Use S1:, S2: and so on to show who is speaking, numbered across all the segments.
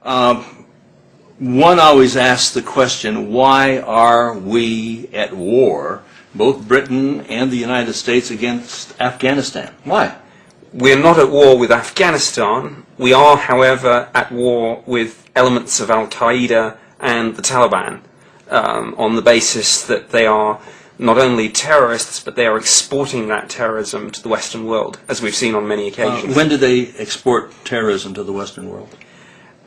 S1: One always asks the question, why are we at war, both Britain and the United States, against Afghanistan? Why?
S2: We're not at war with Afghanistan. We are, however, at war with elements of Al-Qaeda and the Taliban on the basis that they are not only terrorists, but they are exporting that terrorism to the Western world, as we've seen on many occasions.
S1: When did they export terrorism to the Western world?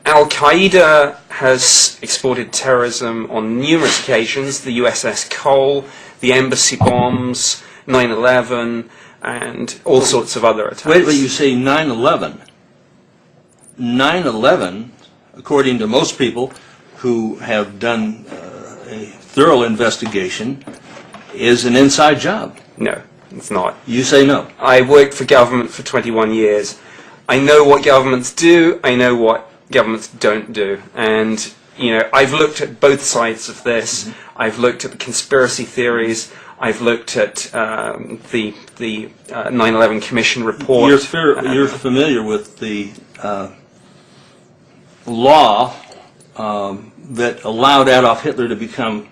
S2: Al-Qaeda has exported terrorism on numerous occasions, the USS Cole, the embassy bombs, 9/11, and all sorts of other attacks.
S1: Wait, you say 9/11. 9/11, according to most people who have done a thorough investigation, is an inside job.
S2: No, it's not.
S1: You say no.
S2: I worked for government for 21 years. I know what governments do, I know what governments don't do, and I've looked at both sides of this. I've looked at the conspiracy theories. I've looked at the 9/11 Commission report.
S1: You're familiar with the law that allowed Adolf Hitler to become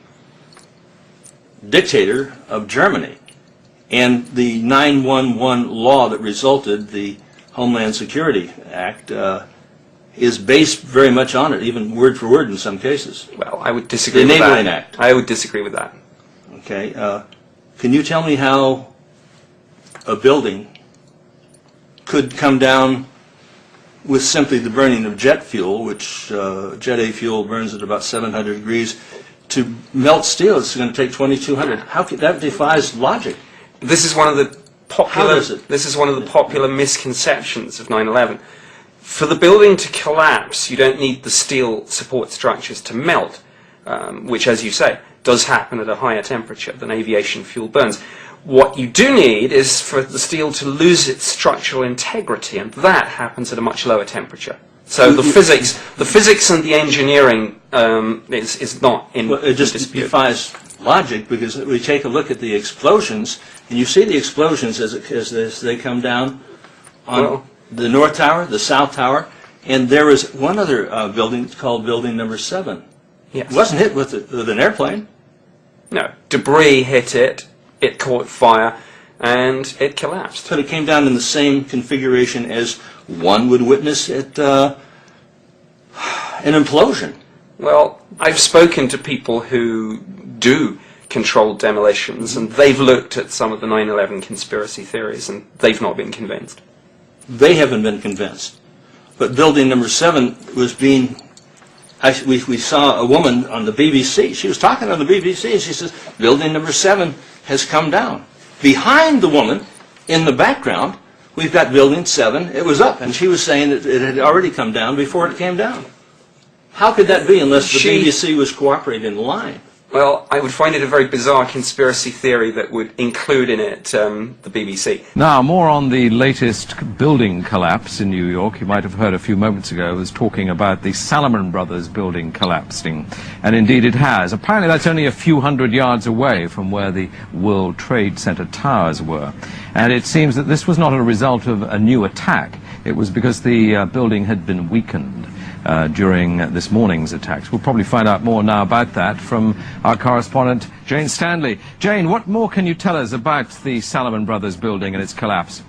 S1: dictator of Germany, and the 9/11 law that resulted, the Homeland Security Act, is based very much on it, even word for word in some cases.
S2: Well, I would disagree with that.
S1: The Enabling Act.
S2: I would disagree with that.
S1: Okay. Can you tell me how a building could come down with simply the burning of jet fuel, which Jet A fuel burns at about 700 degrees, to melt steel? It's going to take 2,200. How could that defies logic?
S2: This is one of the popular.
S1: How is it?
S2: This is one of the popular misconceptions of 9/11. For the building to collapse, you don't need the steel support structures to melt, which, as you say, does happen at a higher temperature than aviation fuel burns. What you do need is for the steel to lose its structural integrity, and that happens at a much lower temperature. So the physics and the engineering is not in
S1: Well, it just
S2: dispute.
S1: defies logic, because we take a look at the explosions, and you see the explosions as they come down on the North Tower, the South Tower, and there is one other building called Building Number 7.
S2: Yes.
S1: It wasn't hit with an airplane.
S2: No, debris hit it, it caught fire, and it collapsed.
S1: But it came down in the same configuration as one would witness at an implosion.
S2: Well, I've spoken to people who do controlled demolitions, and they've looked at some of the 9/11 conspiracy theories, and they've not been convinced.
S1: They haven't been convinced. But Building Number 7 was being... We saw a woman on the BBC. She was talking on the BBC, and she says, Building Number 7 has come down. Behind the woman, in the background, we've got Building 7. It was up, and she was saying that it had already come down before it came down. How could that be unless the BBC was cooperating in line?
S2: Well, I would find it a very bizarre conspiracy theory that would include in it the BBC.
S3: Now, more on the latest building collapse in New York. You might have heard a few moments ago I was talking about the Salomon Brothers building collapsing, and indeed it has. Apparently that's only a few hundred yards away from where the World Trade Center towers were, and it seems that this was not a result of a new attack. It was because the building had been weakened during this morning's attacks. We'll probably find out more now about that from our correspondent Jane Stanley. Jane, what more can you tell us about the Salomon Brothers building and its collapse?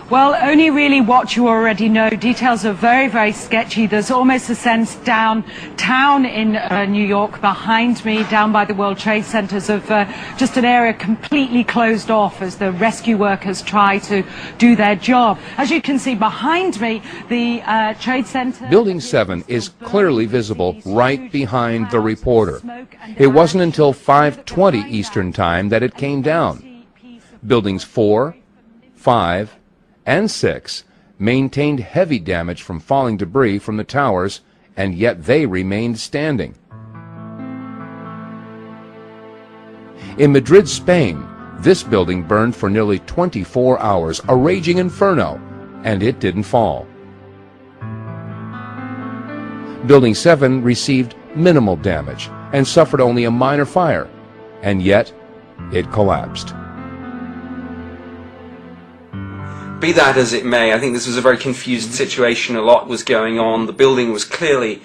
S4: Well, only really what you already know. Details are very, very sketchy. There's almost a sense downtown in New York, behind me, down by the World Trade Centers, of just an area completely closed off as the rescue workers try to do their job. As you can see behind me, the Trade Center...
S5: Building 7 is clearly visible right behind the reporter. It wasn't until 5:20 Eastern Time that it came down. Buildings 4, 5, and 6 maintained heavy damage from falling debris from the towers, and yet they remained standing. In Madrid, Spain, this building burned for nearly 24 hours, a raging inferno, and it didn't fall. Building 7 received minimal damage and suffered only a minor fire, and yet it collapsed.
S2: Be that as it may, I think this was a very confused situation. A lot was going on. The building was clearly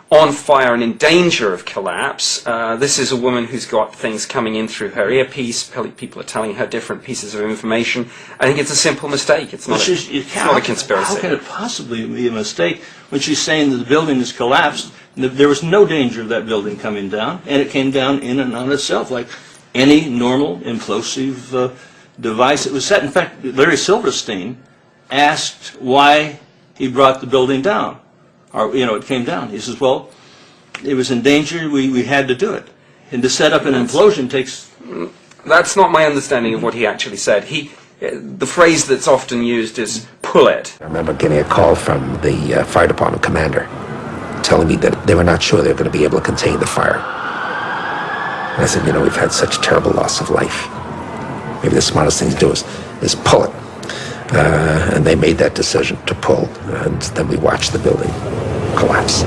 S2: on fire and in danger of collapse. This is a woman who's got things coming in through her earpiece. People are telling her different pieces of information. I think it's a simple mistake. It's not, it's not a conspiracy.
S1: How can it possibly be a mistake when she's saying that the building has collapsed? There was no danger of that building coming down, and it came down in and on itself like any normal implosive device. It was set. In fact, Larry Silverstein asked why he brought the building down. Or, it came down. He says, well, it was in danger, we had to do it. And to set up an implosion takes...
S2: That's not my understanding of what he actually said. The phrase that's often used is, pull it.
S6: I remember getting a call from the fire department commander telling me that they were not sure they were going to be able to contain the fire. And I said, we've had such terrible loss of life. Maybe the smartest thing to do is pull it. And they made that decision to pull, and then we watched the building collapse.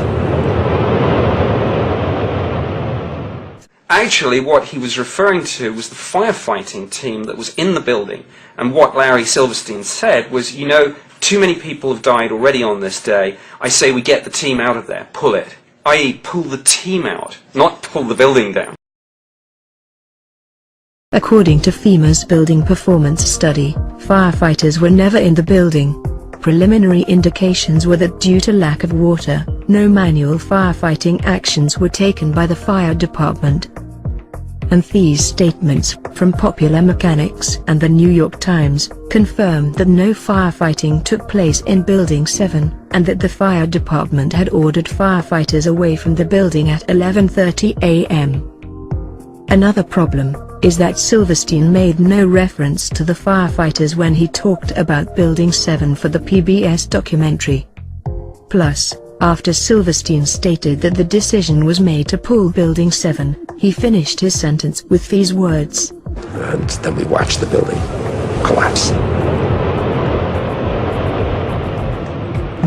S2: Actually, what he was referring to was the firefighting team that was in the building. And what Larry Silverstein said was, too many people have died already on this day. I say we get the team out of there, pull it. I.e., pull the team out, not pull the building down.
S7: According to FEMA's building performance study, firefighters were never in the building. Preliminary indications were that due to lack of water, no manual firefighting actions were taken by the fire department. And these statements, from Popular Mechanics and the New York Times, confirm that no firefighting took place in Building 7, and that the fire department had ordered firefighters away from the building at 11:30 a.m. Another problem is that Silverstein made no reference to the firefighters when he talked about Building 7 for the PBS documentary. Plus, after Silverstein stated that the decision was made to pull Building 7, he finished his sentence with these words.
S6: And then we watched the building collapse.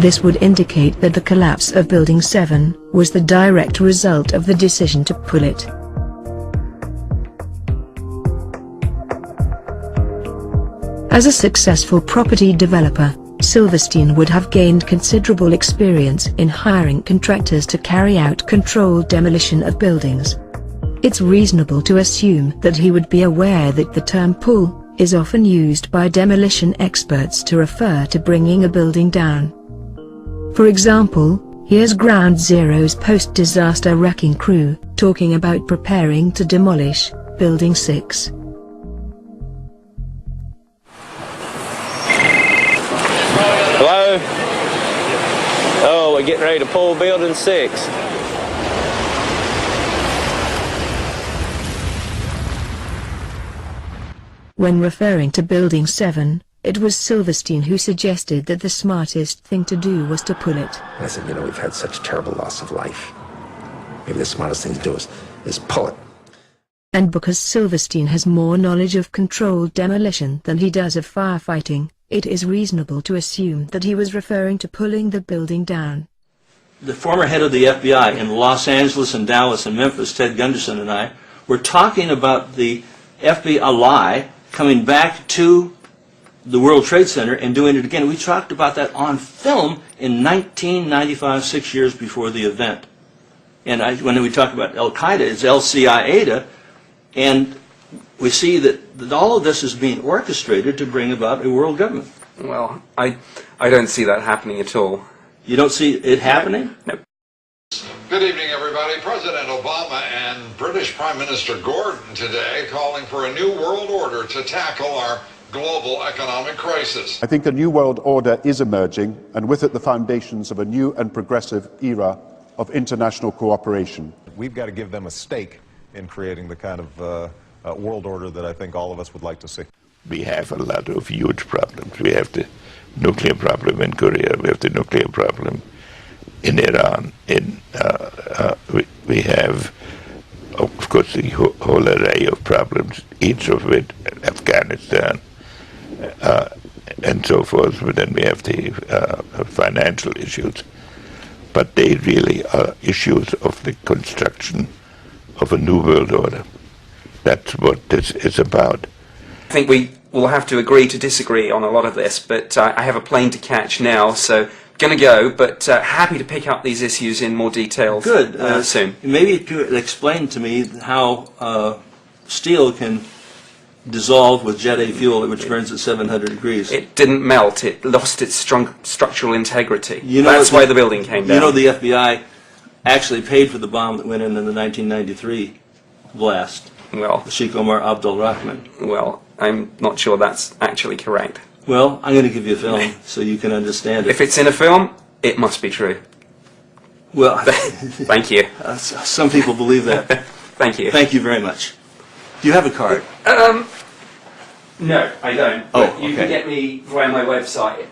S7: This would indicate that the collapse of Building 7 was the direct result of the decision to pull it. As a successful property developer, Silverstein would have gained considerable experience in hiring contractors to carry out controlled demolition of buildings. It's reasonable to assume that he would be aware that the term pull is often used by demolition experts to refer to bringing a building down. For example, here's Ground Zero's post-disaster wrecking crew talking about preparing to demolish Building 6.
S8: Hello? Oh, we're getting ready to pull Building 6.
S7: When referring to Building 7, it was Silverstein who suggested that the smartest thing to do was to pull it.
S6: I said, we've had such terrible loss of life. Maybe the smartest thing to do is pull it.
S7: And because Silverstein has more knowledge of controlled demolition than he does of firefighting, it is reasonable to assume that he was referring to pulling the building down.
S1: The former head of the FBI in Los Angeles and Dallas and Memphis, Ted Gunderson, and I were talking about the FBI lie coming back to the World Trade Center and doing it again. We talked about that on film in 1995, 6 years before the event. And when we talk about Al-Qaeda, it's Al-Qaeda, and we see that all of this is being orchestrated to bring about a world government.
S2: Well, I don't see that happening at all.
S1: You don't see it happening?
S2: No.
S9: Good evening, everybody. President Obama and British Prime Minister Gordon today calling for a new world order to tackle our global economic crisis.
S10: I think a new world order is emerging, and with it the foundations of a new and progressive era of international cooperation.
S11: We've got to give them a stake in creating the kind of world order that I think all of us would like to see.
S12: We have a lot of huge problems. We have the nuclear problem in Korea. We have the nuclear problem in Iran. We have, of course, the whole array of problems, each of which, Afghanistan, and so forth. But then we have the financial issues. But they really are issues of the construction of a new world order. That's what this is about.
S2: I think we we'll have to agree to disagree on a lot of this, but I have a plane to catch now, so going to go, but happy to pick up these issues in more detail soon.
S1: Maybe you could explain to me how steel can dissolve with Jet A fuel, which burns at 700 degrees.
S2: It didn't melt. It lost its structural integrity.
S1: You know,
S2: that's why the building came down.
S1: You know, the FBI actually paid for the bomb that went in the 1993 blast.
S2: Well,
S1: Sheikh Omar Abdul Rahman.
S2: Well, I'm not sure that's actually correct.
S1: Well, I'm going to give you a film so you can understand it.
S2: If it's in a film, it must be true.
S1: Well,
S2: thank you.
S1: Some people believe that.
S2: Thank you.
S1: Thank you very much. Do you have a card?
S2: No, I don't.
S1: Oh,
S2: but you can get me via my website.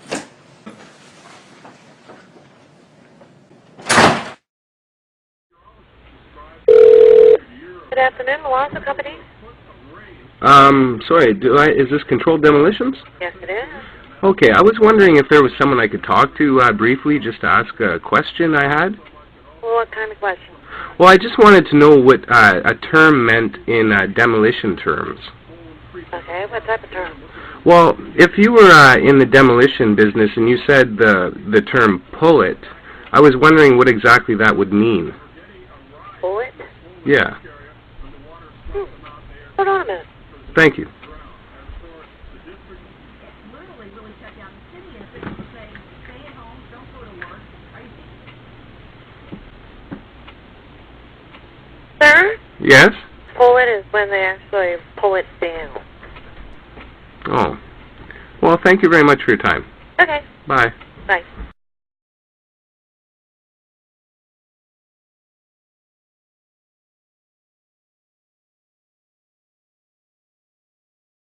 S13: Good afternoon, Milano Company.
S14: Sorry, is this controlled demolitions?
S13: Yes, it is.
S14: Okay, I was wondering if there was someone I could talk to briefly just to ask a question I had.
S13: Well, what kind of question?
S14: Well, I just wanted to know what a term meant in demolition terms.
S13: Okay, what type of term?
S14: Well, if you were in the demolition business and you said the term pull it, I was wondering what exactly that would mean.
S13: Pull it?
S14: Yeah.
S13: Hold on a minute.
S14: Thank you.
S13: Sir?
S14: Yes?
S13: Pull it is when they actually pull it down.
S14: Oh. Well, thank you very much for your time.
S13: Okay.
S14: Bye.